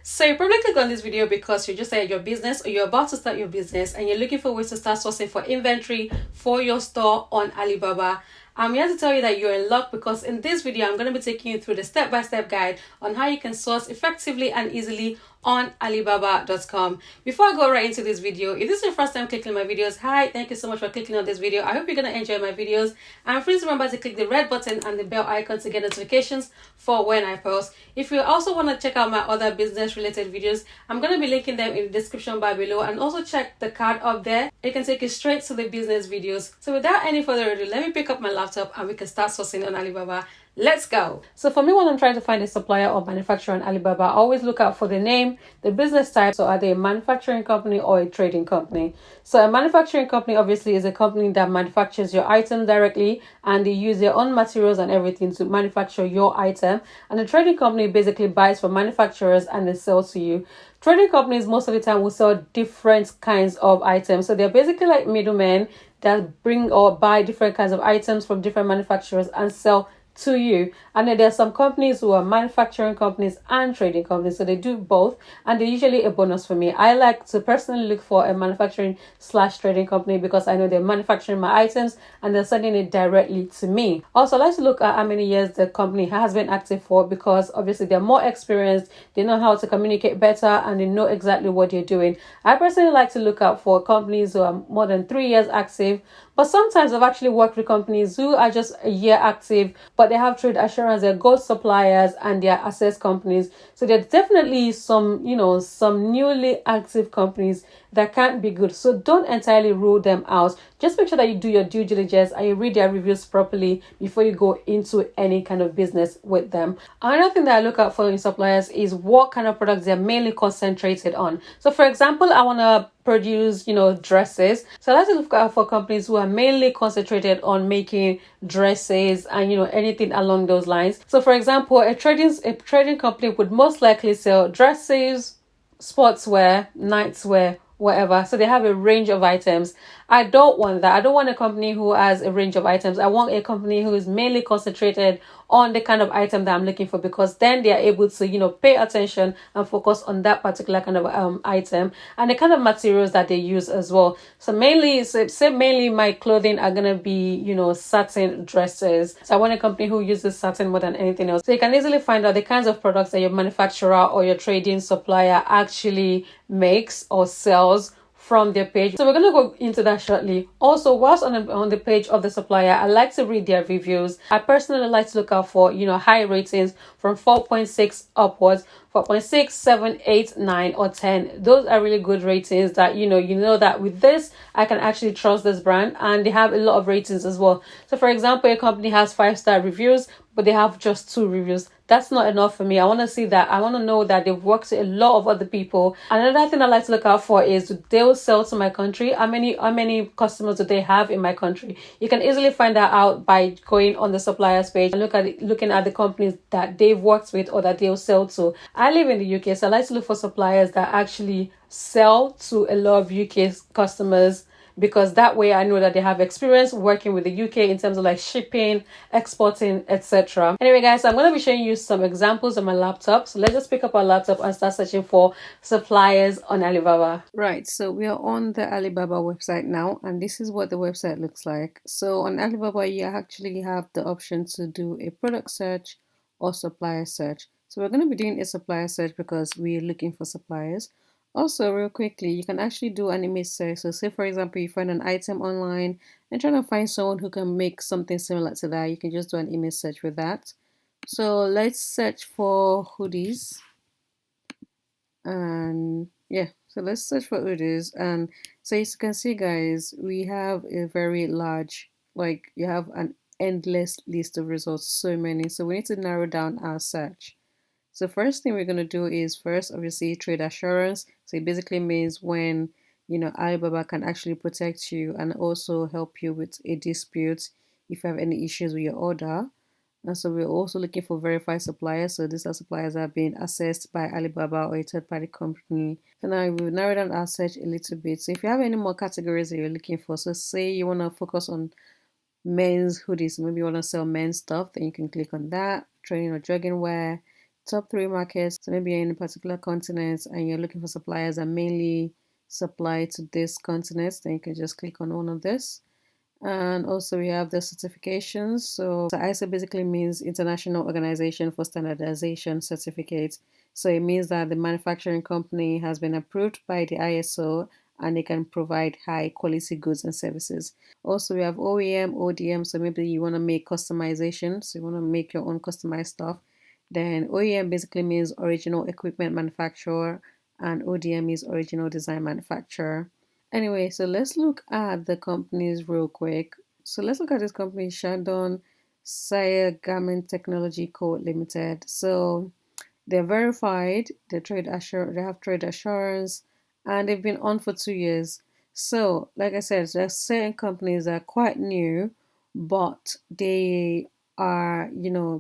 So you probably click on this video because you just started your business or you're about to start your business and you're looking for ways to start sourcing for inventory for your store on Alibaba. I'm here to tell you that you're in luck because in this video, I'm going to be taking you through the step-by-step guide on how you can source effectively and easily on Alibaba.com. Before I go right into this video, if this is your first time clicking my videos, hi, thank you so much for clicking on this video. I hope you're going to enjoy my videos. And please remember to click the red button and the bell icon to get notifications for when I post. If you also want to check out my other business related videos, I'm going to be linking them in the description bar below, and also check the card up there. It can take you straight to the business videos. So without any further ado, let me pick up my laptop and we can start sourcing on Alibaba. Let's go. So for me, when I'm trying to find a supplier or manufacturer on Alibaba, I always look out for the name, the business type. So are they a manufacturing company or a trading company? So a manufacturing company obviously is a company that manufactures your item directly, and they use their own materials and everything to manufacture your item. And a trading company basically buys from manufacturers and they sell to you. Trading companies most of the time will sell different kinds of items. So they're basically like middlemen that bring or buy different kinds of items from different manufacturers and sell to you. And then there's some companies who are manufacturing companies and trading companies, so they do both, and they're usually a bonus for me. I like to personally look for a manufacturing / trading company because I know they're manufacturing my items and they're sending it directly to me. Also, I like to look at how many years the company has been active for, because obviously they're more experienced, they know how to communicate better, and they know exactly what they're doing. I personally like to look out for companies who are more than 3 years active, but sometimes I've actually worked with companies who are just a year active, but they have trade assurance, they're gold suppliers, and they're assessed companies. So there's definitely some newly active companies that can't be good. So don't entirely rule them out. Just make sure that you do your due diligence and you read their reviews properly before you go into any kind of business with them. Another thing that I look out for in suppliers is what kind of products they're mainly concentrated on. So for example, I want to produce dresses, so I like to look out for companies who are mainly concentrated on making dresses and anything along those lines. So for example, a trading company would most likely sell dresses, sportswear, nightwear, whatever. So they have a range of items. I don't want that. I don't want a company who has a range of items. I want a company who is mainly concentrated on the kind of item that I'm looking for, because then they are able to pay attention and focus on that particular kind of item and the kind of materials that they use as well. So mainly my clothing are gonna be satin dresses. So I want a company who uses satin more than anything else. So you can easily find out the kinds of products that your manufacturer or your trading supplier actually makes or sells from their page. So we're going to go into that shortly. Also, whilst on the page of the supplier, I like to read their reviews. I personally like to look out for high ratings from 4.6 upwards. 4.6, 7, 8, 9, or 10. Those are really good ratings that you know that with this I can actually trust this brand, and they have a lot of ratings as well. So for example, a company has 5-star reviews, but they have just 2 reviews. That's not enough for me. I want to see that. I want to know that they've worked with a lot of other people. Another thing I like to look out for is they will sell to my country. How many customers do they have in my country? You can easily find that out by going on the suppliers page and looking at the companies that they've worked with or that they'll sell to. I live in the UK, so I like to look for suppliers that actually sell to a lot of UK customers, because that way I know that they have experience working with the UK in terms of like shipping, exporting, etc. Anyway guys, so I'm going to be showing you some examples on my laptop. So let's just pick up our laptop and start searching for suppliers on Alibaba. Right, so we are on the Alibaba website now, and this is what the website looks like. So on Alibaba, you actually have the option to do a product search or supplier search. So we're going to be doing a supplier search because we're looking for suppliers. Also, real quickly, you can actually do an image search. So say, for example, you find an item online and trying to find someone who can make something similar to that. You can just do an image search with that. So let's search for hoodies. And yeah, so let's search for hoodies. And so as you can see, guys, we have a very large, you have an endless list of results, so many. So we need to narrow down our search. So first thing we're going to do is first, obviously, trade assurance. So it basically means when, Alibaba can actually protect you and also help you with a dispute if you have any issues with your order. And so we're also looking for verified suppliers. So these are suppliers that have been assessed by Alibaba or a third-party company. So now we'll narrow down our search a little bit. So if you have any more categories that you're looking for, so say you want to focus on men's hoodies, maybe you want to sell men's stuff, then you can click on that. Training or jogging wear, top three markets. So maybe you're in a particular continent and you're looking for suppliers that mainly supply to this continent, then you can just click on one of this. And also we have the certifications. So ISO basically means International Organization for Standardization Certificate. So it means that the manufacturing company has been approved by the ISO and they can provide high quality goods and services. Also we have OEM, ODM, so maybe you want to make customization, so you want to make your own customized stuff. Then OEM basically means original equipment manufacturer and ODM is original design manufacturer. Anyway, so let's look at the companies real quick. So let's look at this company, Shandong Sire Garment Technology Co. Limited. So they're verified, they have trade assurance, and they've been on for 2 years. So, like I said, there's certain companies that are quite new, but they are,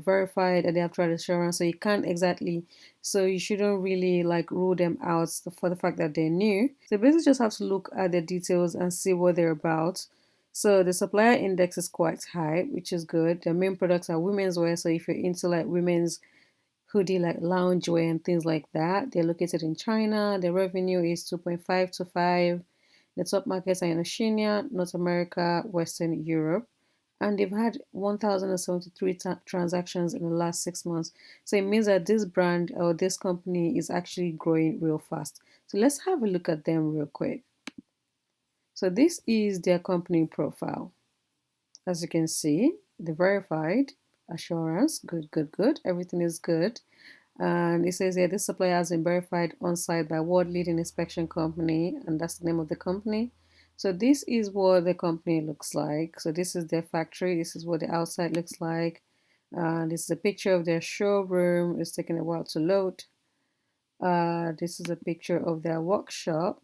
verified and they have trade assurance. So you can't exactly, so you shouldn't really like rule them out for the fact that they're new. So basically just have to look at the details and see what they're about. So the supplier index is quite high, which is good. Their main products are women's wear. So if you're into like women's hoodie like loungewear and things like that. They're located in China. Their revenue is 2.5 to 5. The top markets are in Oceania, North America, Western Europe. And they've had 1,073 transactions in the last 6 months. So it means that this brand or this company is actually growing real fast. So let's have a look at them real quick. So this is their company profile. As you can see, the verified assurance, good, good, good. Everything is good. And it says here this supplier has been verified on site by world leading inspection company, and that's the name of the company. So this is what the company looks like. So this is their factory. This is what the outside looks like. This is a picture of their showroom. It's taking a while to load. This is a picture of their workshop.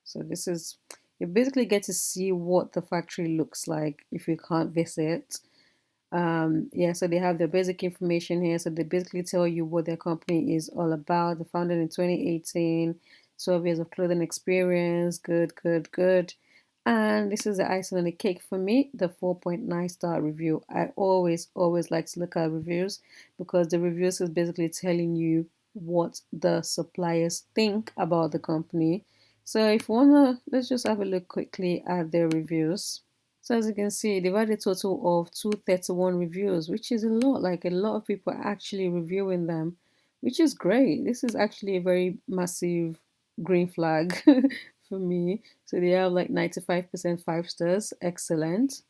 So this is, you basically get to see what the factory looks like if you can't visit. Yeah, so they have the basic information here. So they basically tell you what their company is all about. They founded in 2018, 12 years of clothing experience. Good, good, good. And this is the icing on the cake for me, the 4.9 star review. I always, always like to look at reviews because the reviews is basically telling you what the suppliers think about the company. So if you wanna, let's just have a look quickly at their reviews. So as you can see, they've had a total of 231 reviews, which is a lot. Like a lot of people are actually reviewing them, which is great. This is actually a very massive green flag for me. So they have like 95% 5 stars, excellent.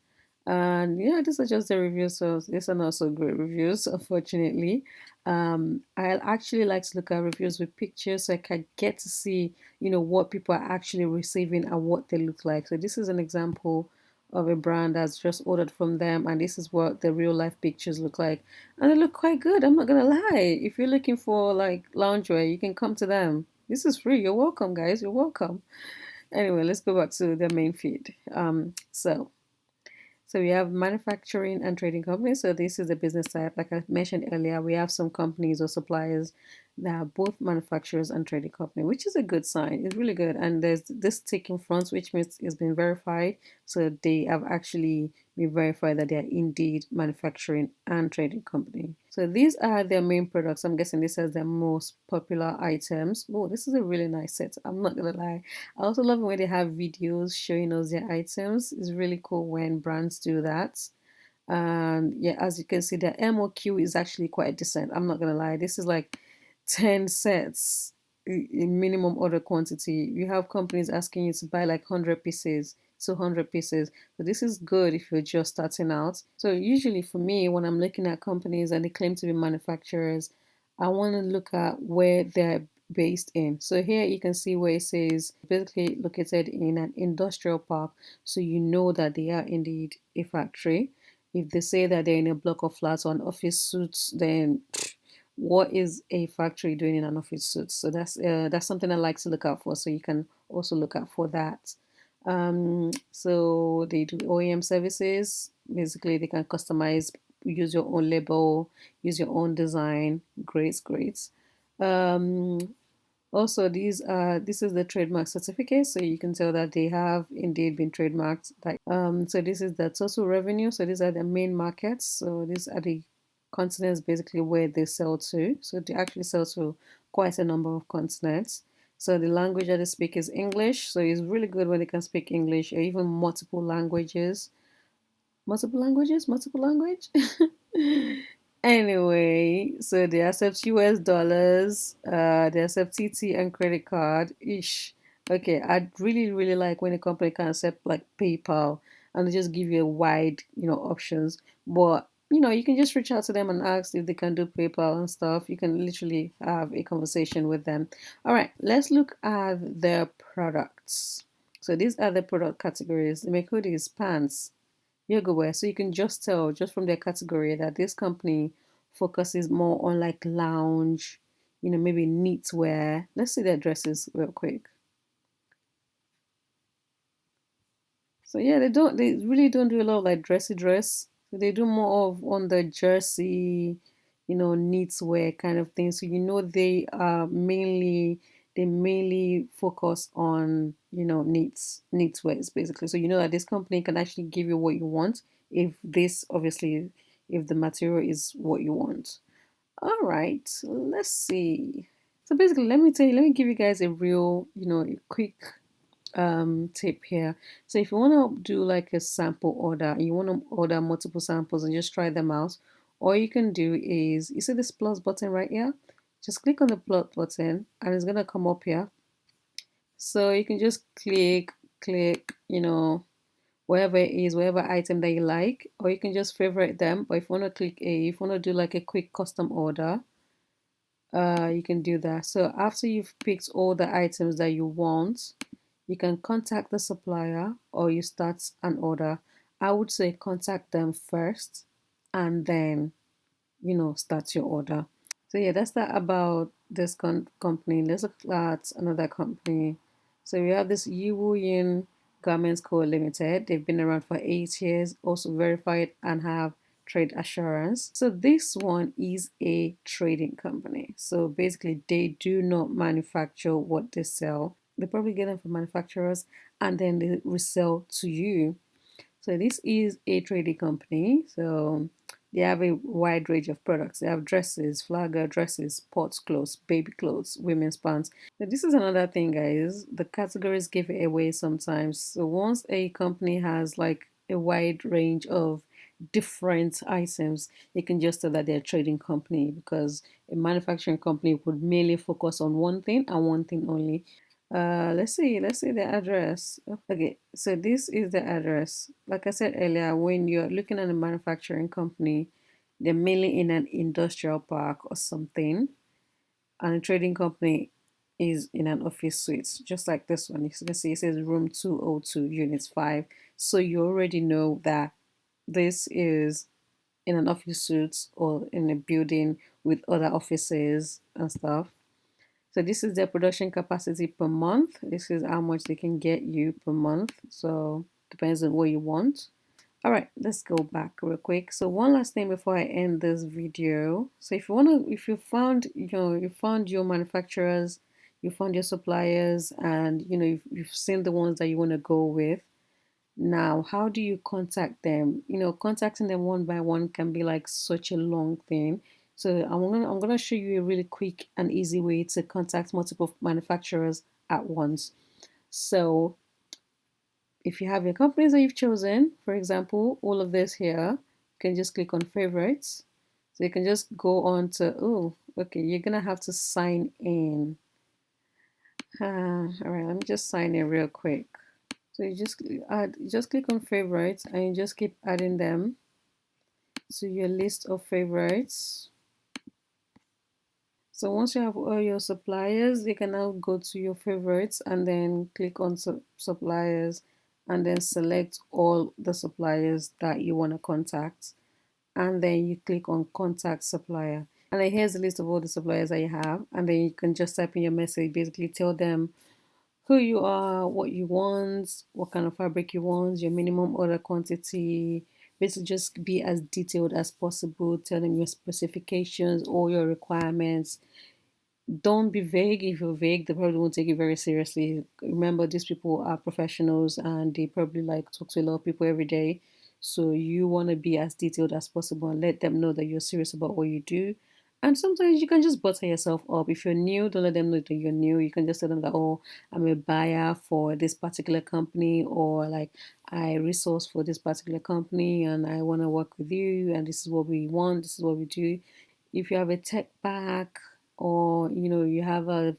And yeah, these are just the reviews. So these are not so great reviews, unfortunately. I actually like to look at reviews with pictures so I can get to see, what people are actually receiving and what they look like. So this is an example of a brand that's just ordered from them, and this is what the real life pictures look like, and they look quite good. I'm not gonna lie. If you're looking for like loungewear, you can come to them. This is free. You're welcome, guys. You're welcome. Anyway, let's go back to the main feed. So we have manufacturing and trading companies. So this is the business side. Like I mentioned earlier, we have some companies or suppliers that are both manufacturers and trading company, which is a good sign. It's really good. And there's this tick in front, which means it's been verified. So they have actually been verified that they are indeed manufacturing and trading company. So these are their main products. I'm guessing this is their most popular items. Oh, this is a really nice set. I'm not gonna lie. I also love when they have videos showing us their items. It's really cool when brands do that. And yeah, as you can see, the MOQ is actually quite decent. I'm not gonna lie. This is like 10 sets in minimum order quantity. You have companies asking you to buy like 100 pieces, 200 pieces. So this is good if you're just starting out. So usually for me, when I'm looking at companies and they claim to be manufacturers, I want to look at where they're based in. So here you can see where it says basically located in an industrial park. So you know that they are indeed a factory. If they say that they're in a block of flats or an office suits, then what is a factory doing in an office suit? So that's something I like to look out for. So you can also look out for that. So they do OEM services. Basically, they can customize, use your own label, use your own design. Great, great. Um, Also, this is the trademark certificate, so you can tell that they have indeed been trademarked. Like so this is the total revenue. So these are the main markets. So these are the continents basically where they sell to. So they actually sell to quite a number of continents. So the language that they speak is English. So it's really good when they can speak English or even multiple languages. Multiple languages? Multiple language? Anyway, so they accept US dollars, they accept TT and credit card. Ish. Okay, I'd really like when a company can accept like PayPal and they just give you a wide, options. But you can just reach out to them and ask if they can do PayPal and stuff. You can literally have a conversation with them. All right, let's look at their products. So these are the product categories. They make hoodies, pants, yoga wear. So you can just tell just from their category that this company focuses more on like lounge, maybe neat wear. Let's see their dresses real quick. So yeah, they really don't do a lot of like dressy dress. So they do more of on the jersey, neat wear kind of thing. So they mainly focus on, neat wears basically. So you know that this company can actually give you what you want if this obviously if the material is what you want. All right, let's see. So basically, let me give you guys a real, a quick tip here. So if you want to do like a sample order and you want to order multiple samples and just try them out, all you can do is you see this plus button right here, just click on the plus button and it's gonna come up here. So you can just click, whatever it is, whatever item that you like, or you can just favorite them. But if you want to if you want to do like a quick custom order, you can do that. So after you've picked all the items that you want, you can contact the supplier or you start an order. I would say contact them first and then, start your order. So yeah, that's that about this company. Let's look at another company. So we have this Yiwu Yin Garments Co. Limited. They've been around for 8 years, also verified and have trade assurance. So this one is a trading company. So basically they do not manufacture what they sell. They probably get them from manufacturers and then they resell to you. So this is a trading company. So they have a wide range of products. They have dresses, flagger dresses, sports clothes, baby clothes, women's pants. So this is another thing, guys. The categories give it away sometimes. So once a company has like a wide range of different items, you can just tell that they're a trading company because a manufacturing company would mainly focus on one thing and one thing only. Let's see the address. Okay, so this is the address. Like I said earlier, when you're looking at a manufacturing company, they're mainly in an industrial park or something, and a trading company is in an office suite, just like this one. You can see it says room 202, unit 5. So you already know that this is in an office suite or in a building with other offices and stuff. So this is their production capacity per month. This is how much they can get you per month. So depends on what you want. All right, let's go back real quick. So one last thing before I end this video. So if you found, you found your manufacturers, you found your suppliers, and you've seen the ones that you want to go with. Now, how do you contact them? Contacting them one by one can be like such a long thing. So I'm gonna show you a really quick and easy way to contact multiple manufacturers at once. So if you have your companies that you've chosen, for example, all of this here, you can just click on favorites. So you can just go on to, oh, okay, you're gonna have to sign in. All right, let me just sign in real quick. So you just click on favorites and you just keep adding them to your list of favorites. So once you have all your suppliers, you can now go to your favorites and then click on suppliers and then select all the suppliers that you want to contact. And then you click on contact supplier. And then here's a list of all the suppliers that you have. And then you can just type in your message, basically tell them who you are, what you want, what kind of fabric you want, your minimum order quantity. Basically, just be as detailed as possible. Tell them your specifications, all your requirements. Don't be vague. If you're vague, they probably won't take it very seriously. Remember, these people are professionals and they probably like talk to a lot of people every day. So you want to be as detailed as possible and let them know that you're serious about what you do. And sometimes you can just butter yourself up. If you're new, don't let them know that you're new. You can just tell them that, oh, I'm a buyer for this particular company, or like I resource for this particular company and I want to work with you, and this is what we want, this is what we do. If you have a tech pack, or you have a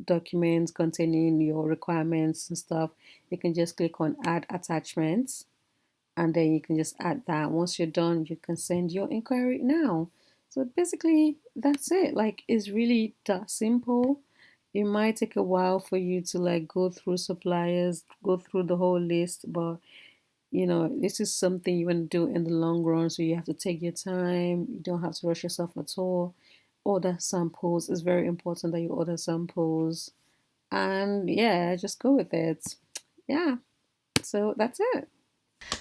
document containing your requirements and stuff, you can just click on add attachments, and then you can just add that. Once you're done, you can send your inquiry now. So basically that's it. Like, it's really that simple. It might take a while for you to like go through suppliers, go through the whole list, but this is something you want to do in the long run, so you have to take your time. You don't have to rush yourself at all. Order samples. It's very important that you order samples, and yeah, just go with it. Yeah, so that's it.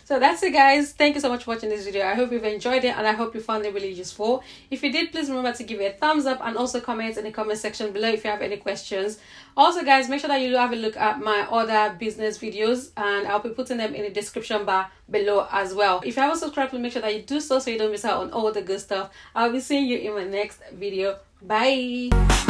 So that's it, guys. Thank you so much for watching this video. I hope you've enjoyed it, and I hope you found it really useful. If you did, please remember to give it a thumbs up, and also comment in the comment section below if you have any questions. Also, guys, make sure that you have a look at my other business videos, and I'll be putting them in the description bar below as well. If you haven't subscribed, please make sure that you do so you don't miss out on all the good stuff. I'll be seeing you in my next video. Bye.